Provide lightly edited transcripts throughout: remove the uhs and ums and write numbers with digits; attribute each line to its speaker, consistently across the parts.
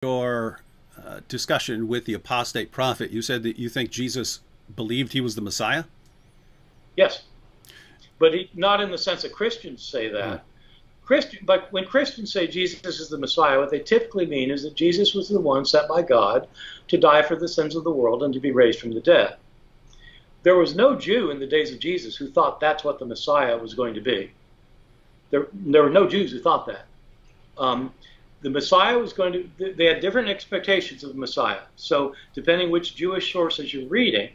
Speaker 1: your discussion with the apostate prophet, you said that you think Jesus believed he was the Messiah?
Speaker 2: Yes, but not in the sense that Christians say
Speaker 1: Hmm.
Speaker 2: that. But when Christians say Jesus is the Messiah, what they typically mean is that Jesus was the one sent by God to die for the sins of the world and to be raised from the dead. There was no Jew in the days of Jesus who thought that's what the Messiah was going to be. There were no Jews who thought that. Um, the Messiah was going to, they had different expectations of the Messiah. So depending which Jewish sources you're reading,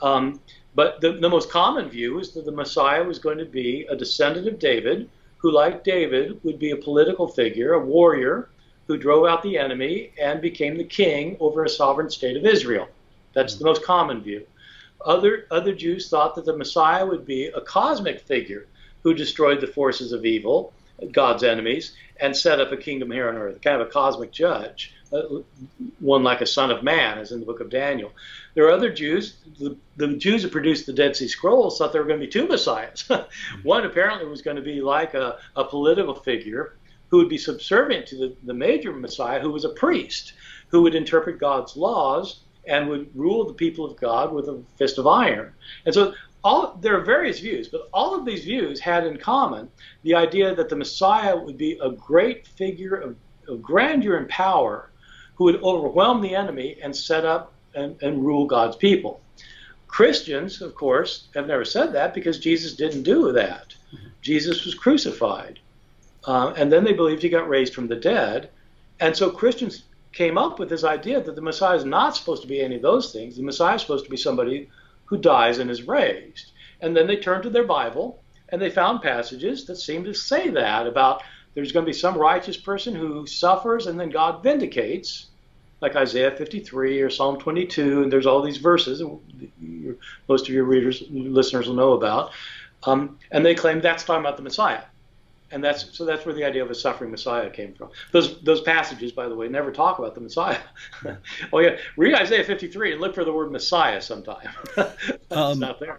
Speaker 2: but the most common view is that the Messiah was going to be a descendant of David, who, like David, would be a political figure, a warrior, who drove out the enemy and became the king over a sovereign state of Israel. That's the most common view. Other Jews thought that the Messiah would be a cosmic figure who destroyed the forces of evil, God's enemies, and set up a kingdom here on earth, kind of a cosmic judge, one like a son of man, as in the book of Daniel. There are other Jews, the Jews who produced the Dead Sea Scrolls thought there were going to be two messiahs. One apparently was going to be like a political figure who would be subservient to the major messiah, who was a priest, who would interpret God's laws and would rule the people of God with a fist of iron. And so there are various views, but all of these views had in common the idea that the Messiah would be a great figure of grandeur and power who would overwhelm the enemy and set up and rule God's people. Christians, of course, have never said that because Jesus didn't do that. Jesus was crucified. And then they believed he got raised from the dead. And so Christians came up with this idea that the Messiah is not supposed to be any of those things. The Messiah is supposed to be somebody who dies and is raised. And then they turned to their Bible and they found passages that seem to say that about there's going to be some righteous person who suffers and then God vindicates, like Isaiah 53 or Psalm 22, and there's all these verses most of your listeners will know about. And they claim that's talking about the Messiah. And that's where the idea of a suffering Messiah came from. Those passages, by the way, never talk about the Messiah. Oh yeah, read Isaiah 53 and look for the word Messiah sometime. It's
Speaker 1: Um,
Speaker 2: not there.